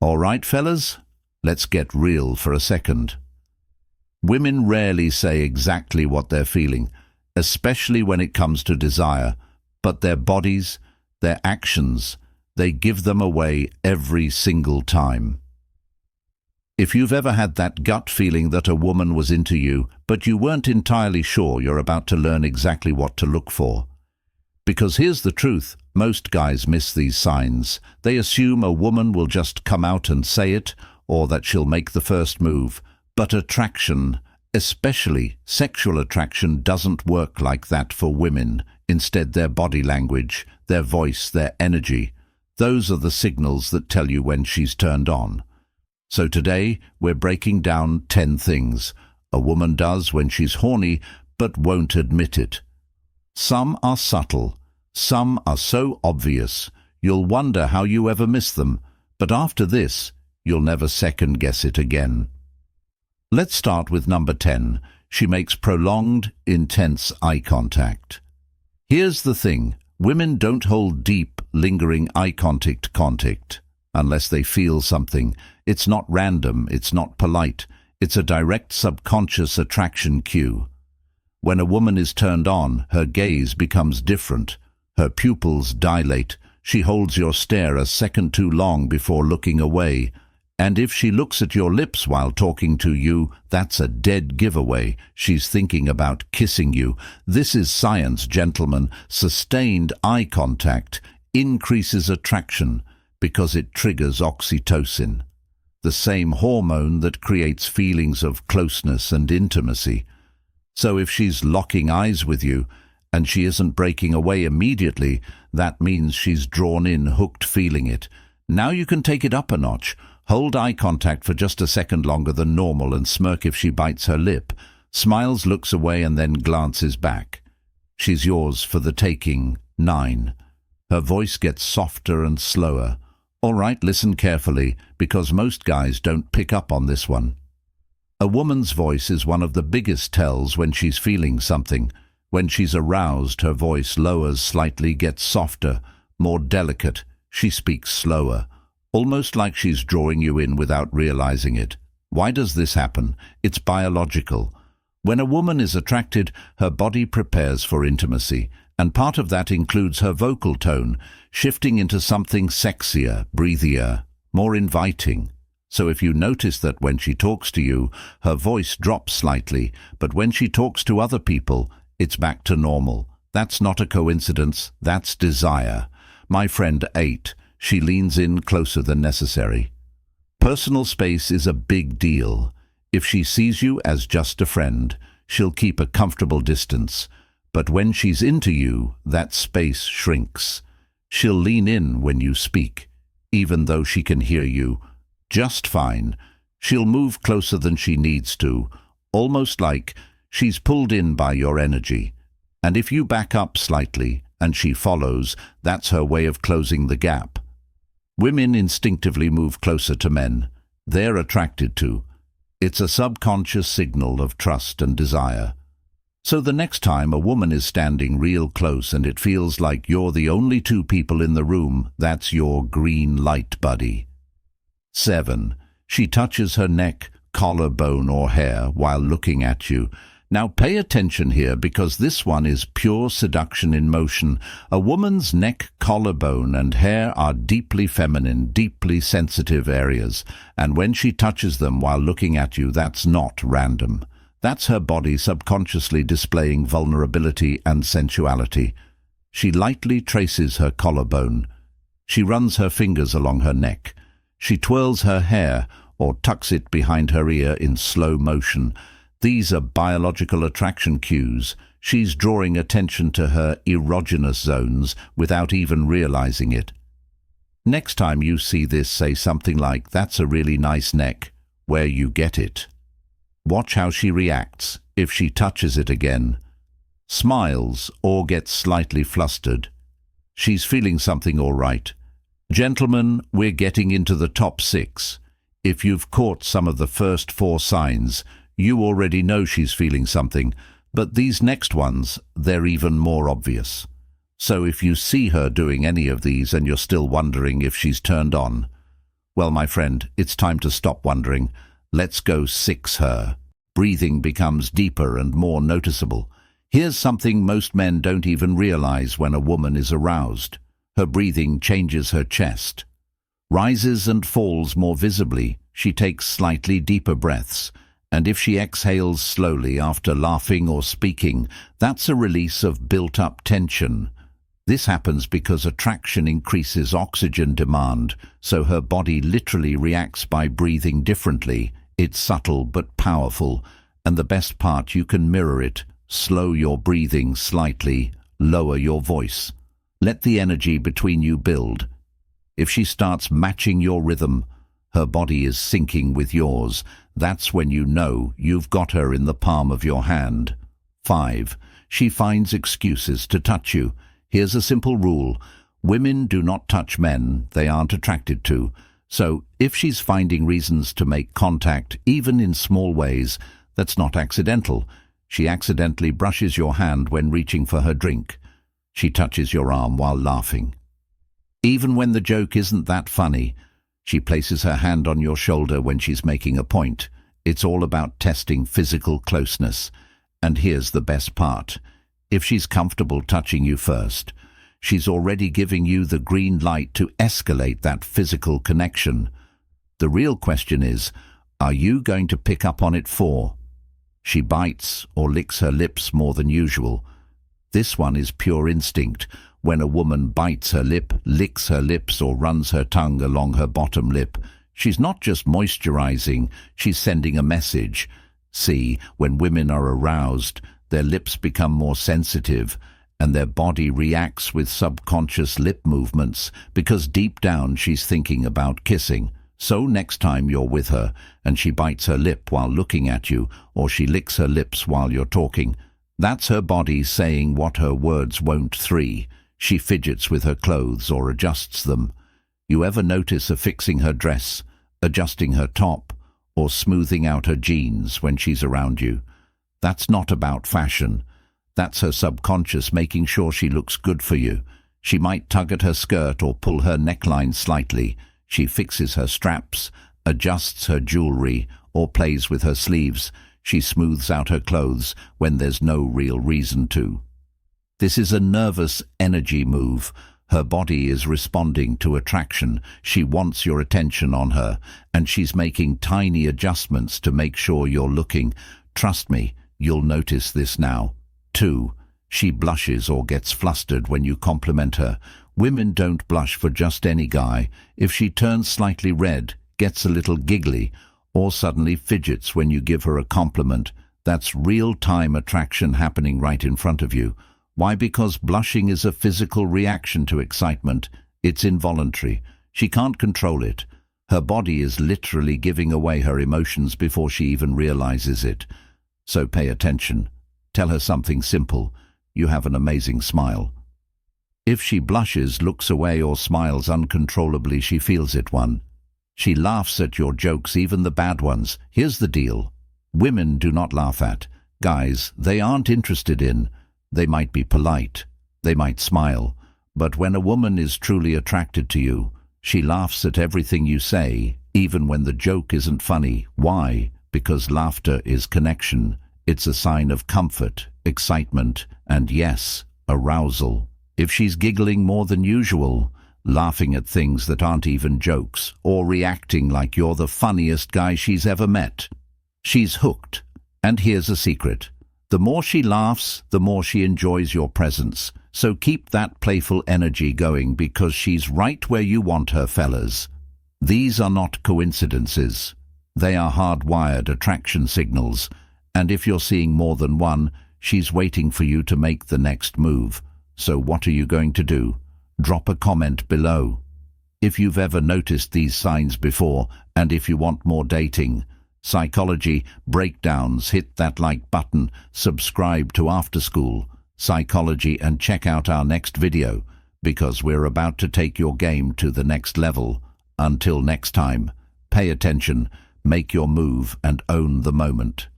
All right, fellas, let's get real for a second. Women rarely say exactly what they're feeling, especially when it comes to desire, but their bodies, their actions, they give them away every single time. If you've ever had that gut feeling that a woman was into you, but you weren't entirely sure, you're about to learn exactly what to look for. Because here's the truth, most guys miss these signs. They assume a woman will just come out and say it, or that she'll make the first move. But attraction, especially sexual attraction, doesn't work like that for women. Instead, their body language, their voice, their energy, those are the signals that tell you when she's turned on. So today, we're breaking down 10 things a woman does when she's horny but won't admit it. Some are subtle, some are so obvious, you'll wonder how you ever miss them, but after this, you'll never second-guess it again. Let's start with number 10. She makes prolonged, intense eye contact. Here's the thing, women don't hold deep, lingering eye contact unless they feel something. It's not random, it's not polite, it's a direct subconscious attraction cue. When a woman is turned on, her gaze becomes different. Her pupils dilate. She holds your stare a second too long before looking away. And if she looks at your lips while talking to you, that's a dead giveaway. She's thinking about kissing you. This is science, gentlemen. Sustained eye contact increases attraction because it triggers oxytocin, the same hormone that creates feelings of closeness and intimacy. So if she's locking eyes with you and she isn't breaking away immediately, that means she's drawn in, hooked, feeling it. Now you can take it up a notch. Hold eye contact for just a second longer than normal and smirk if she bites her lip, smiles, looks away, and then glances back. She's yours for the taking. 9. Her voice gets softer and slower. All right, listen carefully, because most guys don't pick up on this one. A woman's voice is one of the biggest tells when she's feeling something. When she's aroused, her voice lowers slightly, gets softer, more delicate. She speaks slower, almost like she's drawing you in without realizing it. Why does this happen? It's biological. When a woman is attracted, her body prepares for intimacy, and part of that includes her vocal tone, shifting into something sexier, breathier, more inviting. So if you notice that when she talks to you, her voice drops slightly, but when she talks to other people, it's back to normal. That's not a coincidence, that's desire. My friend 8, she leans in closer than necessary. Personal space is a big deal. If she sees you as just a friend, she'll keep a comfortable distance. But when she's into you, that space shrinks. She'll lean in when you speak, even though she can hear you just fine. She'll move closer than she needs to, almost like she's pulled in by your energy. And if you back up slightly and she follows, that's her way of closing the gap. Women instinctively move closer to men. They're attracted to. It's a subconscious signal of trust and desire. So the next time a woman is standing real close and it feels like you're the only two people in the room, that's your green light, buddy. 7. She touches her neck, collarbone or hair while looking at you. Now pay attention here, because this one is pure seduction in motion. A woman's neck, collarbone and hair are deeply feminine, deeply sensitive areas, and when she touches them while looking at you, that's not random. That's her body subconsciously displaying vulnerability and sensuality. She lightly traces her collarbone. She runs her fingers along her neck. She twirls her hair or tucks it behind her ear in slow motion. These are biological attraction cues. She's drawing attention to her erogenous zones without even realizing it. Next time you see this, say something like, "That's a really nice neck," where you get it. Watch how she reacts if she touches it again, smiles or gets slightly flustered. She's feeling something all right. Gentlemen, we're getting into the top 6. If you've caught some of the first 4 signs, you already know she's feeling something, but these next ones, they're even more obvious. So if you see her doing any of these and you're still wondering if she's turned on, Well, my friend, it's time to stop wondering. Let's go six her. Breathing becomes deeper and more noticeable. Here's something most men don't even realize when a woman is aroused. Her breathing changes her chest. Rises and falls more visibly. She takes slightly deeper breaths. And if she exhales slowly after laughing or speaking, that's a release of built-up tension. This happens because attraction increases oxygen demand, so her body literally reacts by breathing differently. It's subtle but powerful, and the best part, you can mirror it. Slow your breathing slightly, lower your voice. Let the energy between you build. If she starts matching your rhythm, her body is syncing with yours, that's when you know you've got her in the palm of your hand. 5. She finds excuses to touch you. Here's a simple rule. Women do not touch men they aren't attracted to. So if she's finding reasons to make contact, even in small ways, that's not accidental. She accidentally brushes your hand when reaching for her drink. She touches your arm while laughing. Even when the joke isn't that funny, she places her hand on your shoulder when she's making a point. It's all about testing physical closeness. And here's the best part. If she's comfortable touching you first, she's already giving you the green light to escalate that physical connection. The real question is, are you going to pick up on it? 4. She bites or licks her lips more than usual. This one is pure instinct. When a woman bites her lip, licks her lips, or runs her tongue along her bottom lip, she's not just moisturizing, she's sending a message. See, when women are aroused, their lips become more sensitive, and their body reacts with subconscious lip movements, because deep down she's thinking about kissing. So next time you're with her, and she bites her lip while looking at you, or she licks her lips while you're talking, that's her body saying what her words won't. 3. She fidgets with her clothes or adjusts them. You ever notice her fixing her dress, adjusting her top, or smoothing out her jeans when she's around you? That's not about fashion. That's her subconscious making sure she looks good for you. She might tug at her skirt or pull her neckline slightly. She fixes her straps, adjusts her jewelry, or plays with her sleeves. She smooths out her clothes when there's no real reason to. This is a nervous energy move. Her body is responding to attraction. She wants your attention on her, and she's making tiny adjustments to make sure you're looking. Trust me, you'll notice this now. 2. She blushes or gets flustered when you compliment her. Women don't blush for just any guy. If she turns slightly red, gets a little giggly, or suddenly fidgets when you give her a compliment, that's real-time attraction happening right in front of you. Why? Because blushing is a physical reaction to excitement. It's involuntary. She can't control it. Her body is literally giving away her emotions before she even realizes it. So pay attention. Tell her something simple. You have an amazing smile. If she blushes, looks away, or smiles uncontrollably, she feels it. 1. She laughs at your jokes, even the bad ones. Here's the deal. Women do not laugh at guys they aren't interested in. They might be polite, they might smile, but when a woman is truly attracted to you, she laughs at everything you say, even when the joke isn't funny. Why? Because laughter is connection. It's a sign of comfort, excitement, and yes, arousal. If she's giggling more than usual, laughing at things that aren't even jokes, or reacting like you're the funniest guy she's ever met, she's hooked. And here's a secret. The more she laughs, the more she enjoys your presence. So keep that playful energy going, because she's right where you want her, fellas. These are not coincidences. They are hardwired attraction signals. And if you're seeing more than one, she's waiting for you to make the next move. So what are you going to do? Drop a comment below. If you've ever noticed these signs before, and if you want more dating psychology breakdowns, hit that like button, subscribe to After School Psychology, and check out our next video, because we're about to take your game to the next level. Until next time, pay attention, make your move, and own the moment.